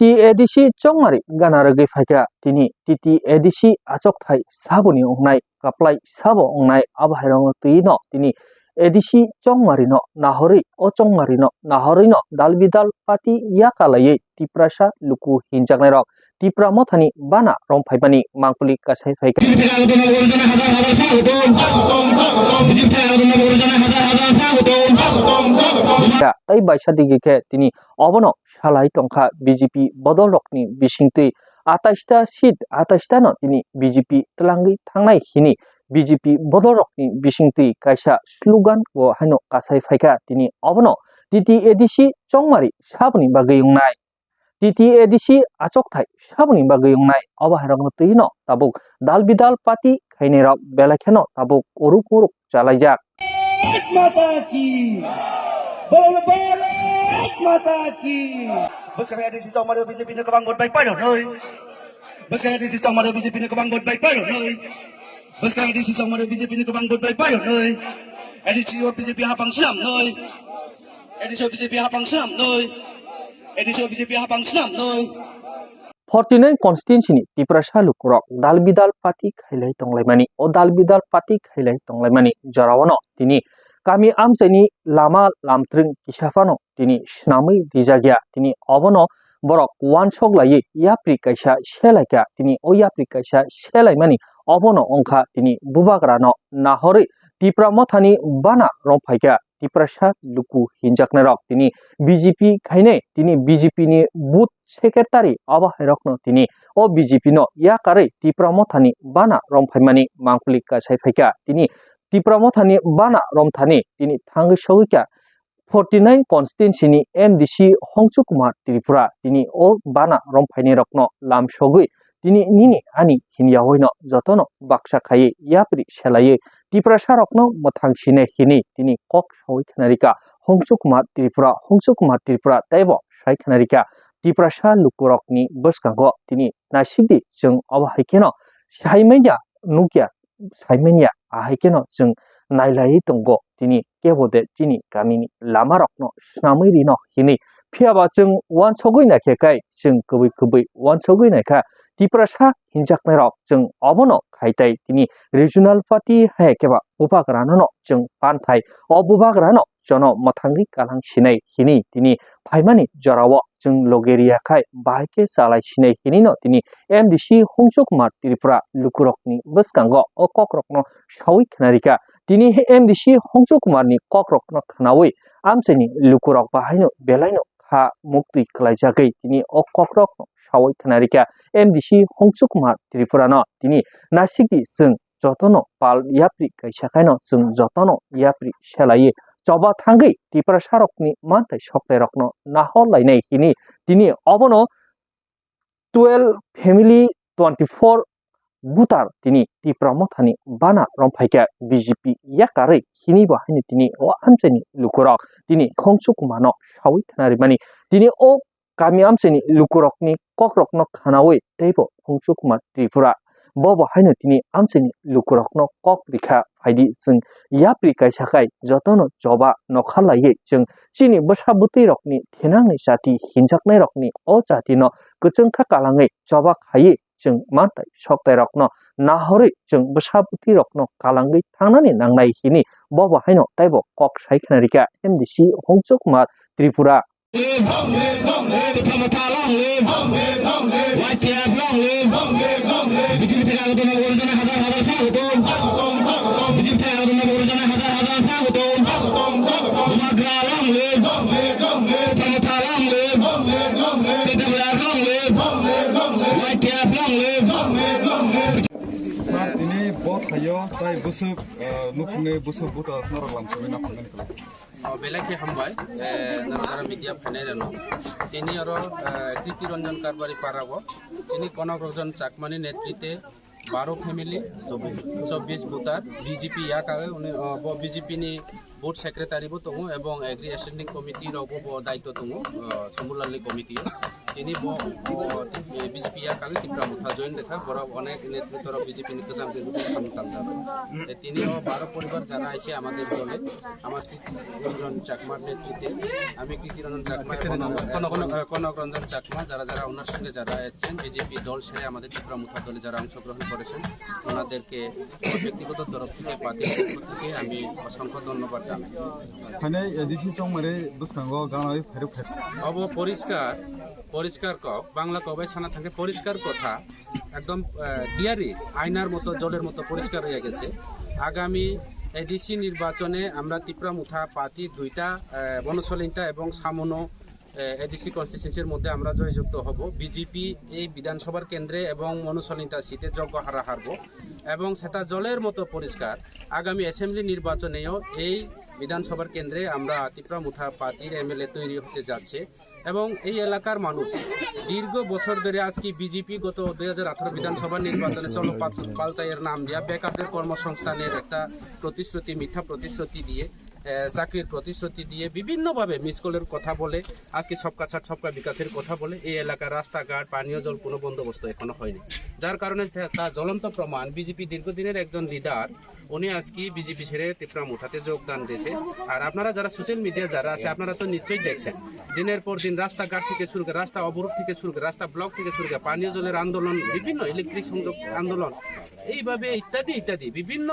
titi edisi chongmari ganaragi phaika tini titi edisi achok thai saboni ongnai kaplai sabo ongnai abhairong tuino tini edisi chongmari no nahori o chongmari no nahori no dalbidal pati yakalai tiprasa luku hinjaknai rok tipra mothani bana romphaimani mangpuli kasai phaika tai baisadi ke tini obono salai tongkha BJP bodolrokni bisingtwi 28 ta seat 28 ta no tini BJP tlangi thangnai hini BJP bodolrokni bisingtwi kaisa slogan go haino kasai phaika tini obono titi edisi chongmari saboni bagui ungnai titi edisi achokthai saboni bagui ungnai obaharong tuino tabuk dalbidal pati khainirok belakheno tabuk uruk uruk chalaijak माता की बोल भारत माता की bớt cái này thì xong mà được BJP nó có bằng một bài bay rồi nơi bớt cái này thì xong mà được BJP nó có bằng một bài bay rồi nơi bớt cái này thì xong mà được BJP nó có bằng một bài bay rồi nơi edisi BJP habang senam nơi edisi BJP habang senam nơi edisi BJP habang senam nơi 49 constituency ni tiprasa lukurok dalbidal pati khailai tonglaimani o dalbidal pati khailai tonglaimani jarawano tini kami amchani lama lamtring kisafano tini snamui dijagya tini obono borok wansok lai yapri kaisa selaika tini o yapri kaisa selaimani obono ongkha tini bubagrano nahori tipra mothani bana romphaika tiprasa luku hinjaknarok tini BJP khaine tini BJP ni booth secretary abahairokno tini o BJP no yakare tipramothani bana romphaimani mangpuli kasai phaika tini tipramothani bana romthani tini thangi sogika 49 constituency ni MDC Hongchu Kumar Tripura tini o bana romphaini rokno lamsogui tini nini ani hinyahoino jotono baksa khai yapri selai tiprasa rokno mothangshine hini tini kok soi khnarika Hongchu Kumar Tripura taibo sai khnarika tiprasa lukurokni boskango tini nasigdi jeng abahaikeno saimenya nukya saimenya ahaikeno jeng nailai tongo tini kebode tini kamini lamarokno snamiri no hini phiaba jeng wansogui nakhekai jeng kubui wansogui nakha tiprasa hinjaknairok jeng obono khaitai tini regional party haikeba bubagrano no jeng panthai obubagrano jono mathangi kalang sinai hini tini phaimani jorawo jeng logeria khai baike salai sinai hini no tini MDC Hongchu Kumar Tripura lukurokni boskango o kokrokno sawi khnarika tini MDC Hongchu Kumar ni kokrokno khnawi amchani lukurok bahaino belaino kha mukti khlaijakai tini o kokrokno sawi khnarika MDC Hongchu Kumar Tripura no tini nasiki jeng jotono pal yapri kaisakaino jeng jotono yapri selai Coba thangai tiprasa rokni mantai soktai rokno nahor lainai hini tini obono 12 family 24 butar tini tipra mothani bana romphaika BJP yakare hini ba haini tini o amchani lukurok tini Hongchu Kumar no sawi thnari mani tini o kami amchani lukurokni kokrokno khanawi teibo Hongchu Kumar Tripura bobo haino tini amchani lukurokno kok rikha phaidi jeng yapri kaisakai jotono joba nokhalai jeng chini bosabuti rokni thenangni jati hinjaknai rokni o jati no kuchungkha kalangai joba khai jeng mantai soktai rokno nahori jeng bosabuti rokno kalangai thangnani nangnai hini bobo haino taibo kok sai khnarika MDC Hongchu Kumar Tripura ini bot hayo tai busuk nukne busuk buta naralam semena pangan kala belaki hambai nara media phanai no tini aro Kriti Ranjan Karbari parago tini konak rojan chakmani netritwe 12 family 24 butar BJP yakage bo BJP ni board secretary bo tongo ebong agri ascending committee rogo bo daito tongo samulali committee তিনি BJP ইয়াকালে Tripura মুথা join দেখা বড় অনেক নেতৃত্বর BJP নিকেশাম সামতাম যাবে তিনিও 12 পরিবার যারা আছে আমাদের দলে আমার কীর্তিরঞ্জন চাকমার নেতৃত্বে আমি কীর্তিরঞ্জন চাকমা কনক রঞ্জন চাকমা যারা যারা ওনার সঙ্গে যারা আছেন বিজেপি দল সেরে আমাদের ত্রিপুরা মুথা দলে যারা অংশগ্রহণ করেছেন ওনাদেরকে ব্যক্তিগত তরফ থেকে পার্টির পক্ষ থেকে আমি অসংখ্য ধন্যবাদ জানাই। ফাইনাল এডিসি চংমারে বুসকাঙ্গ গানাই ফেরক অব পরিষ্কার কক বাংলা কবাই সানা থাকে পরিষ্কার কথা একদম ডিয়ারি আয়নার মতো জলের মতো পরিষ্কার হয়ে গেছে। আগামী এডিসি নির্বাচনে আমরা ত্রিপুরা মুথা পার্টি 2টা বনসলিনটা এবং সামনো এডিসি কনস্টিটিউয়েন্সির মধ্যে আমরা জয়যুক্ত হব। বিজেপি এই বিধানসভার কেন্দ্রে এবং মনুসলিনটা সিটে যোগ্য হারব এবং সেটা জলের মতো পরিষ্কার। আগামী অ্যাসেম্বলি নির্বাচনেও এই বিধানসভার কেন্দ্রে আমরা ত্রিপুরা মুথা পার্টির এমএলএ তৈরি হতে যাচ্ছে এবং এই এলাকার মানুষ দীর্ঘ বছর ধরে আজকে বিজেপি গত 2018 বিধানসভা নির্বাচনে চলো পাল্টাইয়ের নাম দিয়া বেকারদের কর্মসংস্থানের একটা প্রতিশ্রুতি মিথ্যা প্রতিশ্রুতি দিয়ে চাকরির প্রতিশ্রুতি দিয়ে বিভিন্নভাবে মিসকলের কথা বলে আজকে সবকা ছাড় সবকা বিকাশের কথা বলে এই এলাকার রাস্তাঘাট পানীয় জল কোনো বন্দোবস্ত এখনো হয়নি, যার কারণে তার জ্বলন্ত প্রমাণ বিজেপি দীর্ঘদিনের একজন লিডার উনি আজকে বিজেপি ছেড়ে ত্রিপুরা মুঠাতে যোগদান দিয়েছে। আর আপনারা যারা সোশ্যাল মিডিয়া যারা আছে আপনারা তো নিশ্চয়ই দেখছেন দিনের পর দিন রাস্তাঘাট থেকে শুরু করে রাস্তা অবরোধ থেকে শুরু করে রাস্তা ব্লক থেকে শুরু করে পানীয় জলের আন্দোলন বিভিন্ন ইলেকট্রিক সংযোগ আন্দোলন এইভাবে ইত্যাদি ইত্যাদি বিভিন্ন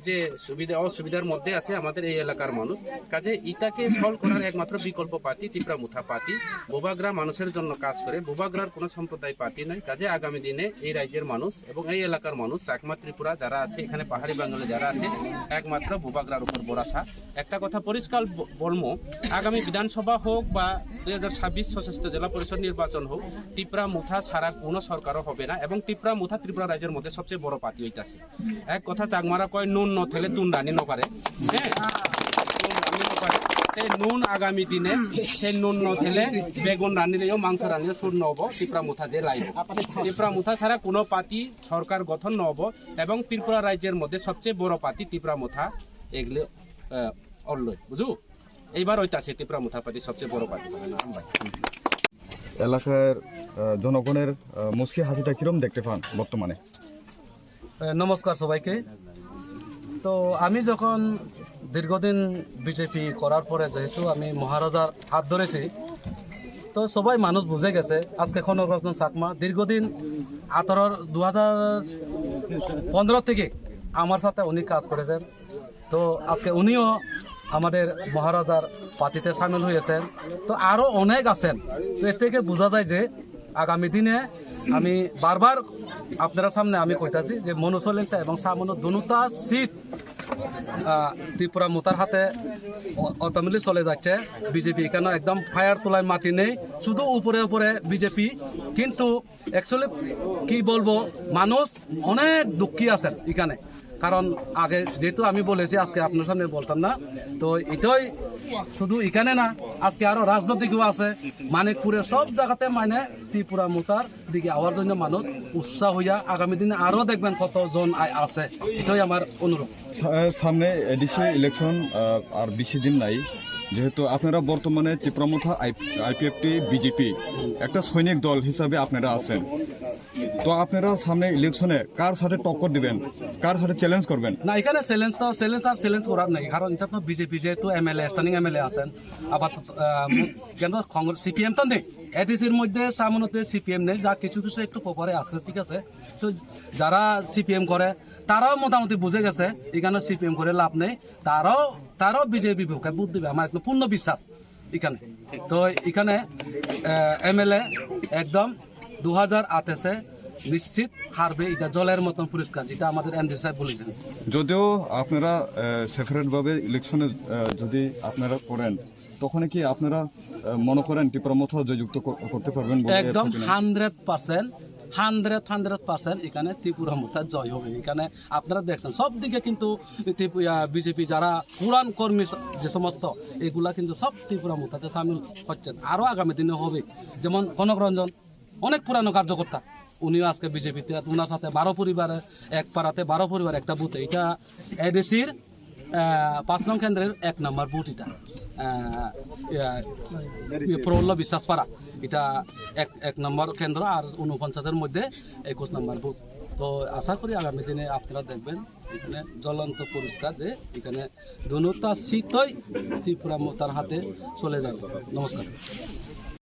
যে সুবিধা অসুবিধার মধ্যে আছে আমাদের এই এলাকার মানুষ। কাজে ইটাকে সলভ করার একমাত্র বিকল্প পার্টি ত্রিপুরা মুথা পার্টি। বোবাগ্রা মানুষের জন্য কাজ করে, বোবাগ্রার কোনো সম্প্রদায় পার্টি নয়। কাজে আগামী দিনে এই রাজ্যের মানুষ এবং এই এলাকার মানুষ চাকমা ত্রিপুরা যারা আছে এখানে পাহাড়ি বাঙালি যারা আছে একমাত্র বোবাগ্রার উপর ভরসা। একটা কথা পরিষ্কার বলবো, আগামী বিধানসভা হোক বা 2026 সশস্ত্র জেলা পরিষদ নির্বাচন হোক ত্রিপুরা মুথা ছাড়া কোনো সরকারও হবে না এবং ত্রিপুরা মুথা ত্রিপুরা রাজ্যের মধ্যে সবচেয়ে বড় পার্টি হইতাছে। এক কথা চাকমারা কয় নুন নথেলে তুন রানি নপারে, হ্যাঁ নুন আগামী দিনে সেই নুন নথেলে বেগুন রানিলেও মাংস রানিলেও সুর নহব ত্রিপুরা মুথা যে লাইব। ত্রিপুরা মুথা ছাড়া কোনো পার্টি সরকার গঠন নহব এবং ত্রিপুরা রাজ্যের মধ্যে সবচেয়ে বড় পার্টি ত্রিপুরা মুথা এগুলো অল্লয় বুঝু এইবার হইতাছে ত্রিপুরা মুথা পার্টি সবচেয়ে বড় পার্টি। এলাকার জনগণের মুচকি হাসিটা কিরম দেখতে পান বর্তমানে? নমস্কার সবাইকে। তো আমি যখন দীর্ঘদিন বিজেপি করার পরে যেহেতু আমি মহারাজার হাত ধরেছি তো সবাই মানুষ বুঝে গেছে আজকে কনক রঞ্জন চাকমা দীর্ঘদিন 2015 থেকে আমার সাথে উনি কাজ করেছেন। তো আজকে উনিও আমাদের মহারাজার পার্টিতে সামিল হয়েছেন। তো আরও অনেক আছেন। তো এর থেকে বোঝা যায় যে আগামী দিনে আমি বারবার আপনারা সামনে আমি কইতাছি যে মনুসলিনটা এবং সামনো দুটা সিট ত্রিপুরা মুথার হাতে অটোমেটিক চলে যাচ্ছে। বিজেপি এখানে একদম ফায়ার তোলায় মাটি নেই, শুধু উপরে উপরে বিজেপি। কিন্তু অ্যাকচুয়ালি কি বলবো, মানুষ অনেক দুঃখী আছেন এখানে। কারণ আগে যেহেতু আমি বলেছি আজকে আপনার সামনে বলতাম না, তো এটাই শুধু এখানে না আজকে আরো রাজনৈতিকও আছে মানিকপুরের সব জায়গাতে মানে ত্রিপুরা মুথার দিকে আওয়ার জন্য মানুষ উৎসাহ হইয়া আগামী দিনে আরো দেখবেন কতজন আছে। এটাই আমার অনুরোধ। সামনে এডিসি ইলেকশন আর বেশি দিন নাই, যেহেতু আপনারা বর্তমানে ত্রিপুরা মুথা আইপিএফটি বিজেপি একটা সৈনিক দল হিসাবে আপনারা আছেন, তো আপনারা সামনে ইলেকশনে কার সাথে টক্কর দিবেন, কার সাথে চ্যালেঞ্জ করবেন? না, এখানে চ্যালেঞ্জ করার নেই, কারণ এটা তো বিজেপি যেহেতু এমএলএ স্ট্যান্ডিং এমএলএ আছেন। আবার কিন্তু কংগ্রেস সিপিএম তো নেই, এডিসির মধ্যে সামনেতে সিপিএম নেই, যা কিছু কিছু একটু পরে আছে, ঠিক আছে। তো যারা সিপিএম করে তারাও মোটামুটি বুঝে গেছে এখানে সিপিএম করে লাভ নেই, তারাও বিজেপি ভোটে ভোট দিবে, আমার একদম পূর্ণ বিশ্বাস এখানে। তো এখানে এমএলএ একদম 2028 নিশ্চিত হারবে, এটা জলের মতন পরিষ্কার, যেটা আমাদের এমডি সাহেব বলেছেন। যদিও আপনারা সেপারেট ভাবে ইলেকশনে যদি আপনারা করেন তখন কি আপনারা মনে করেন ত্রিপুরা মুথা জয়যুক্ত করতে পারবেন? একদম 100% এখানে ত্রিপুরা মুথা জয় হবে। এখানে আপনারা দেখছেন সব দিকে কিন্তু বিজেপি যারা পুরান কর্মী যে সমস্ত এগুলা কিন্তু সব ত্রিপুরা মুথাতে সামিল হচ্ছেন, আরো আগামী দিনে হবে। যেমন কনক রঞ্জন অনেক পুরানো কার্যকর্তা, উনিও আজকে বিজেপিতে, ওনার সাথে 12 পরিবার, এক পাড়াতে 12 পরিবার একটা বুথে। এটা এডিসির 5 নং কেন্দ্রের 1 নম্বর বুথ, এটা প্রবল্ল বিশ্বাস পাড়া। এটা এক নম্বর কেন্দ্র আর 49-এর মধ্যে 21 নম্বর বুথ। তো আশা করি আগামী দিনে আপনারা দেখবেন এখানে জ্বলন্ত পরিষ্কার যে এখানে দুটা সিটই ত্রিপুরা মতার হাতে চলে যাবে। নমস্কার।